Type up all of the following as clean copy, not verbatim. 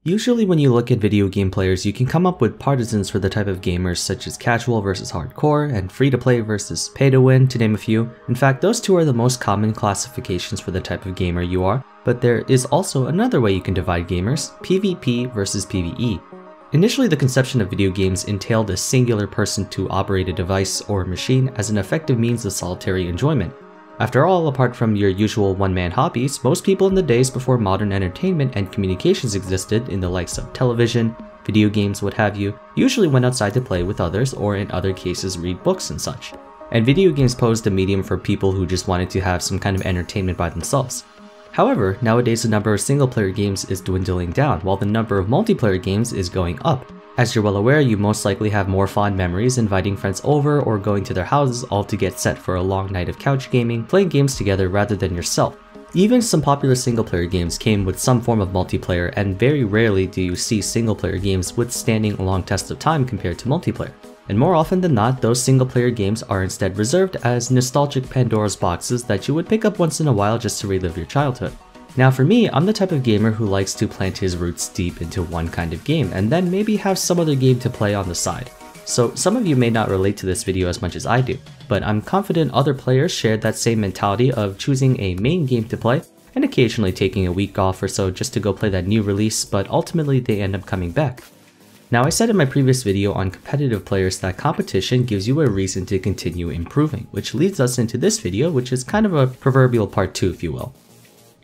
Usually when you look at video game players, you can come up with partisans for the type of gamers such as casual versus hardcore and free-to-play versus pay-to-win, to name a few. In fact, those two are the most common classifications for the type of gamer you are, but there is also another way you can divide gamers: PvP versus PvE. Initially, the conception of video games entailed a singular person to operate a device or machine as an effective means of solitary enjoyment. After all, apart from your usual one-man hobbies, most people in the days before modern entertainment and communications existed in the likes of television, video games, what have you, usually went outside to play with others or in other cases read books and such. And video games posed a medium for people who just wanted to have some kind of entertainment by themselves. However, nowadays the number of single-player games is dwindling down, while the number of multiplayer games is going up. As you're well aware, you most likely have more fond memories inviting friends over or going to their houses all to get set for a long night of couch gaming, playing games together rather than yourself. Even some popular single-player games came with some form of multiplayer, and very rarely do you see single-player games withstanding a long test of time compared to multiplayer. And more often than not, those single-player games are instead reserved as nostalgic Pandora's boxes that you would pick up once in a while just to relive your childhood. Now for me, I'm the type of gamer who likes to plant his roots deep into one kind of game and then maybe have some other game to play on the side. So some of you may not relate to this video as much as I do, but I'm confident other players shared that same mentality of choosing a main game to play and occasionally taking a week off or so just to go play that new release, but ultimately they end up coming back. Now I said in my previous video on competitive players that competition gives you a reason to continue improving, which leads us into this video, which is kind of a proverbial part 2 if you will.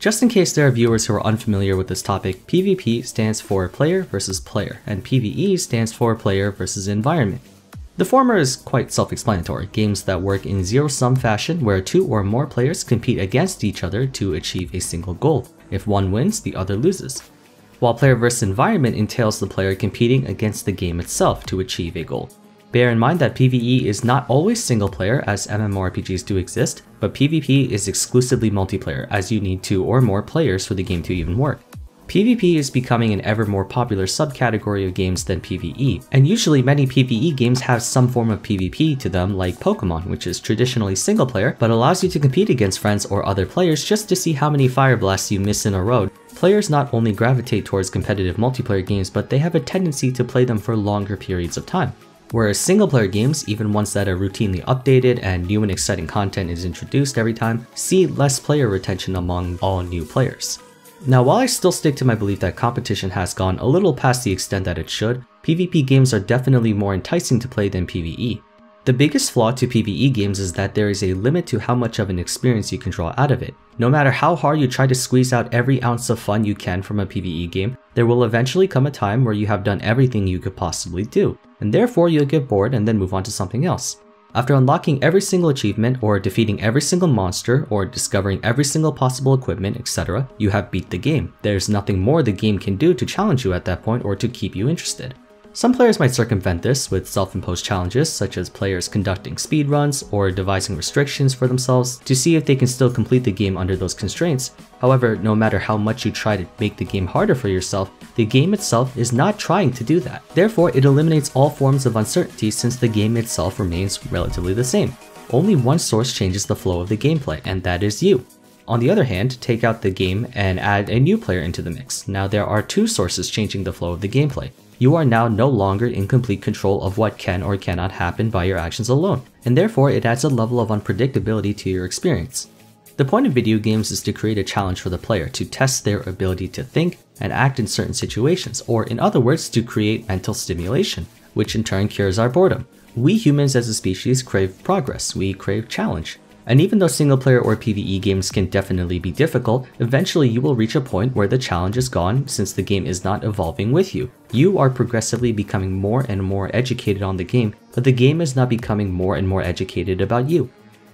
Just in case there are viewers who are unfamiliar with this topic, PvP stands for player versus player, and PvE stands for player versus environment. The former is quite self-explanatory, games that work in zero-sum fashion where 2 or more players compete against each other to achieve a single goal. If one wins, the other loses. While player versus environment entails the player competing against the game itself to achieve a goal. Bear in mind that PvE is not always single player as MMORPGs do exist, but PvP is exclusively multiplayer as you need 2 or more players for the game to even work. PvP is becoming an ever more popular subcategory of games than PvE, and usually many PvE games have some form of PvP to them, like Pokemon, which is traditionally single player but allows you to compete against friends or other players just to see how many fire blasts you miss in a row. Players not only gravitate towards competitive multiplayer games, but they have a tendency to play them for longer periods of time. Whereas single-player games, even ones that are routinely updated and new and exciting content is introduced every time, see less player retention among all new players. Now while I still stick to my belief that competition has gone a little past the extent that it should, PvP games are definitely more enticing to play than PvE. The biggest flaw to PvE games is that there is a limit to how much of an experience you can draw out of it. No matter how hard you try to squeeze out every ounce of fun you can from a PvE game, there will eventually come a time where you have done everything you could possibly do, and therefore you'll get bored and then move on to something else. After unlocking every single achievement, or defeating every single monster, or discovering every single possible equipment, etc., you have beat the game. There's nothing more the game can do to challenge you at that point or to keep you interested. Some players might circumvent this with self-imposed challenges, such as players conducting speedruns or devising restrictions for themselves to see if they can still complete the game under those constraints. However, no matter how much you try to make the game harder for yourself, the game itself is not trying to do that. Therefore, it eliminates all forms of uncertainty since the game itself remains relatively the same. Only one source changes the flow of the gameplay, and that is you. On the other hand, take out the game and add a new player into the mix. Now there are 2 sources changing the flow of the gameplay. You are now no longer in complete control of what can or cannot happen by your actions alone, and therefore it adds a level of unpredictability to your experience. The point of video games is to create a challenge for the player to test their ability to think and act in certain situations, or in other words, to create mental stimulation, which in turn cures our boredom. We humans as a species crave progress, we crave challenge. And even though single player or PvE games can definitely be difficult, eventually you will reach a point where the challenge is gone since the game is not evolving with you. You are progressively becoming more and more educated on the game, but the game is not becoming more and more educated about you.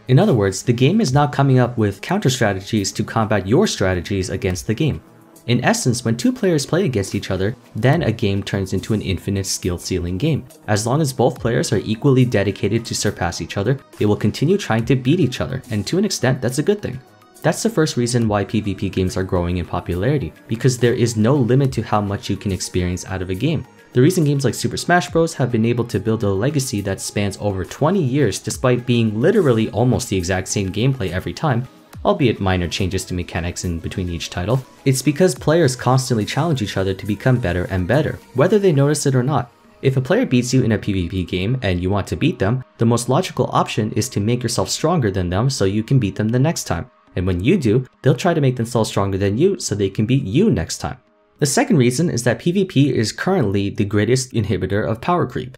In other words, the game is not coming up with counter strategies to combat your strategies against the game. In essence, when 2 players play against each other, then a game turns into an infinite skill ceiling game. As long as both players are equally dedicated to surpass each other, they will continue trying to beat each other, and to an extent, that's a good thing. That's the first reason why PvP games are growing in popularity, because there is no limit to how much you can experience out of a game. The reason games like Super Smash Bros. Have been able to build a legacy that spans over 20 years despite being literally almost the exact same gameplay every time albeit minor changes to mechanics in between each title, it's because players constantly challenge each other to become better and better, whether they notice it or not. If a player beats you in a PvP game and you want to beat them, the most logical option is to make yourself stronger than them so you can beat them the next time. And when you do, they'll try to make themselves stronger than you so they can beat you next time. The second reason is that PvP is currently the greatest inhibitor of power creep.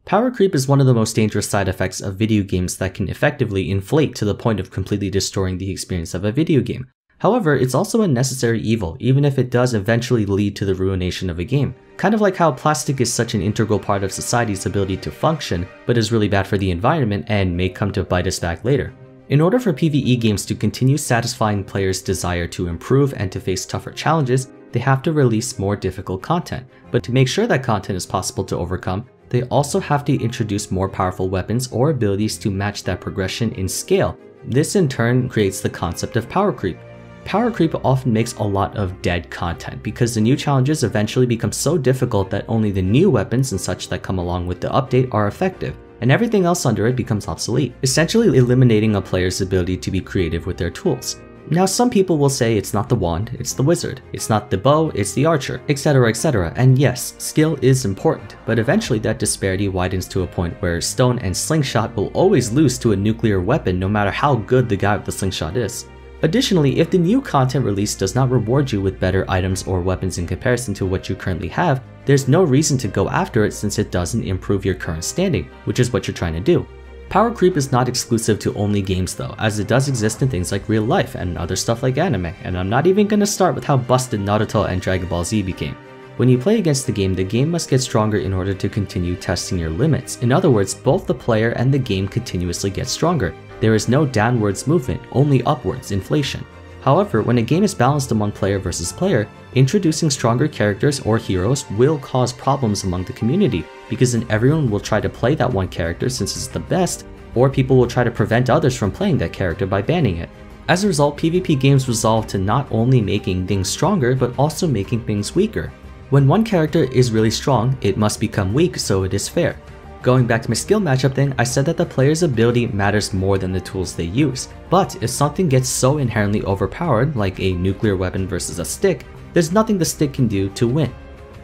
Power creep is one of the most dangerous side effects of video games that can effectively inflate to the point of completely destroying the experience of a video game. However, it's also a necessary evil, even if it does eventually lead to the ruination of a game. Kind of like how plastic is such an integral part of society's ability to function, but is really bad for the environment and may come to bite us back later. In order for PvE games to continue satisfying players' desire to improve and to face tougher challenges, they have to release more difficult content. But to make sure that content is possible to overcome, they also have to introduce more powerful weapons or abilities to match that progression in scale. This in turn creates the concept of power creep. Power creep often makes a lot of dead content because the new challenges eventually become so difficult that only the new weapons and such that come along with the update are effective, and everything else under it becomes obsolete, essentially eliminating a player's ability to be creative with their tools. Now some people will say it's not the wand, it's the wizard, it's not the bow, it's the archer, etc, etc, and yes, skill is important, but eventually that disparity widens to a point where stone and slingshot will always lose to a nuclear weapon no matter how good the guy with the slingshot is. Additionally, if the new content release does not reward you with better items or weapons in comparison to what you currently have, there's no reason to go after it since it doesn't improve your current standing, which is what you're trying to do. Power creep is not exclusive to only games though, as it does exist in things like real life and other stuff like anime, and I'm not even gonna start with how busted Naruto and Dragon Ball Z became. When you play against the game must get stronger in order to continue testing your limits. In other words, both the player and the game continuously get stronger. There is no downwards movement, only upwards inflation. However, when a game is balanced among player versus player, introducing stronger characters or heroes will cause problems among the community, because then everyone will try to play that one character since it's the best, or people will try to prevent others from playing that character by banning it. As a result, PvP games resolve to not only making things stronger, but also making things weaker. When one character is really strong, it must become weak so it is fair. Going back to my skill matchup thing, I said that the player's ability matters more than the tools they use. But if something gets so inherently overpowered, like a nuclear weapon versus a stick, there's nothing the stick can do to win.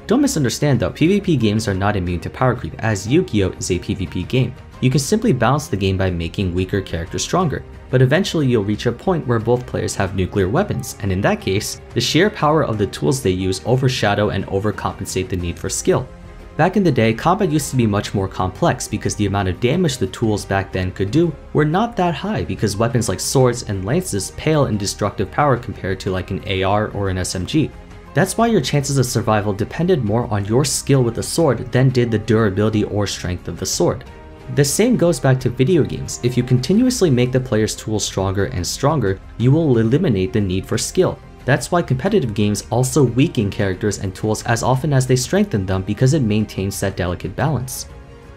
Don't misunderstand though, PvP games are not immune to power creep, as Yu-Gi-Oh! Is a PvP game. You can simply balance the game by making weaker characters stronger, but eventually you'll reach a point where both players have nuclear weapons, and in that case, the sheer power of the tools they use overshadow and overcompensate the need for skill. Back in the day, combat used to be much more complex because the amount of damage the tools back then could do were not that high because weapons like swords and lances pale in destructive power compared to like an AR or an SMG. That's why your chances of survival depended more on your skill with the sword than did the durability or strength of the sword. The same goes back to video games. If you continuously make the player's tools stronger and stronger, you will eliminate the need for skill. That's why competitive games also weaken characters and tools as often as they strengthen them because it maintains that delicate balance.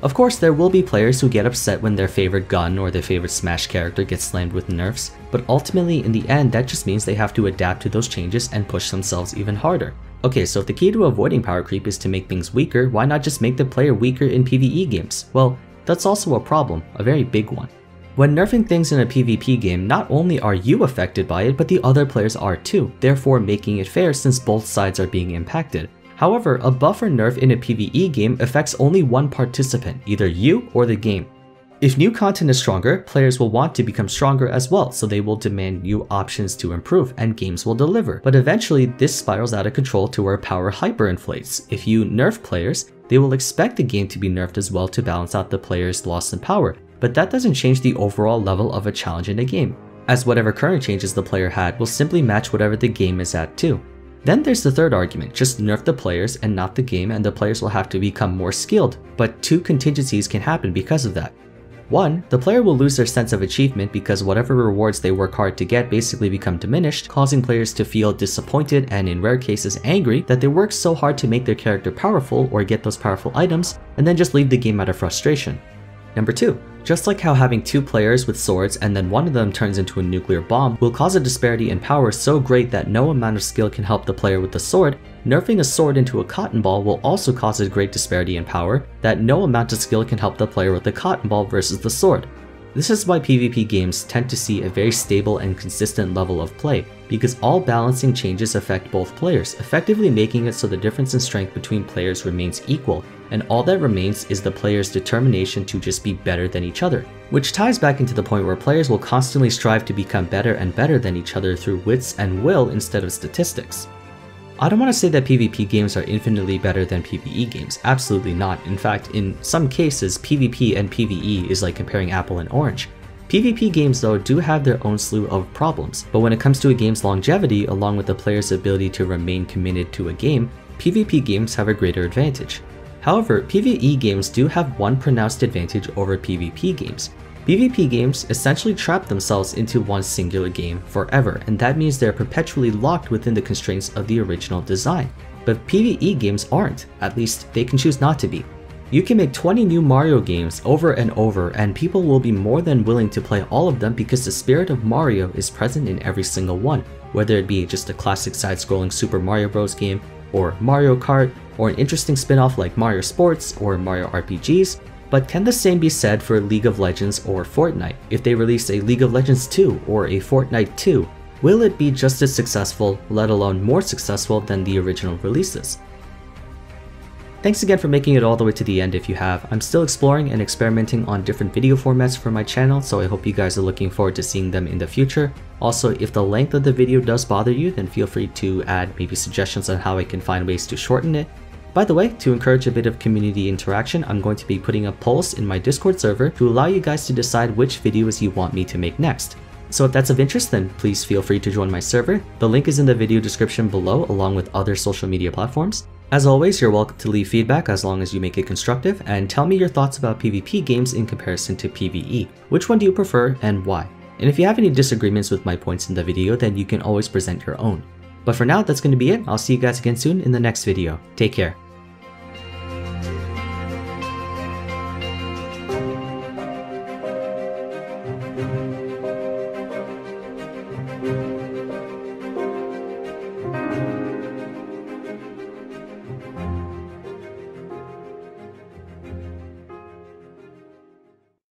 Of course, there will be players who get upset when their favorite gun or their favorite Smash character gets slammed with nerfs, but ultimately in the end that just means they have to adapt to those changes and push themselves even harder. Okay, so if the key to avoiding power creep is to make things weaker, why not just make the player weaker in PvE games? Well, that's also a problem, a very big one. When nerfing things in a PvP game, not only are you affected by it, but the other players are too, therefore making it fair since both sides are being impacted. However, a buff or nerf in a PvE game affects only one participant, either you or the game. If new content is stronger, players will want to become stronger as well, so they will demand new options to improve, and games will deliver. But eventually, this spirals out of control to where power hyperinflates. If you nerf players, they will expect the game to be nerfed as well to balance out the player's loss in power. But that doesn't change the overall level of a challenge in a game, as whatever current changes the player had will simply match whatever the game is at too. Then there's the third argument, just nerf the players and not the game, and the players will have to become more skilled, but two contingencies can happen because of that. One, the player will lose their sense of achievement because whatever rewards they work hard to get basically become diminished, causing players to feel disappointed and in rare cases angry that they worked so hard to make their character powerful or get those powerful items, and then just leave the game out of frustration. Number 2, just like how having two players with swords and then one of them turns into a nuclear bomb will cause a disparity in power so great that no amount of skill can help the player with the sword, nerfing a sword into a cotton ball will also cause a great disparity in power that no amount of skill can help the player with the cotton ball versus the sword. This is why PvP games tend to see a very stable and consistent level of play, because all balancing changes affect both players, effectively making it so the difference in strength between players remains equal, and all that remains is the player's determination to just be better than each other. Which ties back into the point where players will constantly strive to become better and better than each other through wits and will instead of statistics. I don't want to say that PvP games are infinitely better than PvE games, absolutely not. In fact, in some cases, PvP and PvE is like comparing apple and orange. PvP games though do have their own slew of problems, but when it comes to a game's longevity along with the player's ability to remain committed to a game, PvP games have a greater advantage. However, PvE games do have one pronounced advantage over PvP games. PvP games essentially trap themselves into one singular game forever, and that means they're perpetually locked within the constraints of the original design. But PvE games aren't, at least they can choose not to be. You can make 20 new Mario games over and over, and people will be more than willing to play all of them because the spirit of Mario is present in every single one, whether it be just a classic side-scrolling Super Mario Bros. Game, or Mario Kart, or an interesting spin-off like Mario Sports or Mario RPGs. But can the same be said for League of Legends or Fortnite? If they release a League of Legends 2 or a Fortnite 2, will it be just as successful, let alone more successful than the original releases? Thanks again for making it all the way to the end if you have. I'm still exploring and experimenting on different video formats for my channel, so I hope you guys are looking forward to seeing them in the future. Also, if the length of the video does bother you, then feel free to add maybe suggestions on how I can find ways to shorten it. By the way, to encourage a bit of community interaction, I'm going to be putting up polls in my Discord server to allow you guys to decide which videos you want me to make next. So if that's of interest, then please feel free to join my server. The link is in the video description below, along with other social media platforms. As always, you're welcome to leave feedback as long as you make it constructive, and tell me your thoughts about PvP games in comparison to PvE. Which one do you prefer and why? And if you have any disagreements with my points in the video, then you can always present your own. But for now, that's going to be it. I'll see you guys again soon in the next video. Take care. Thank you.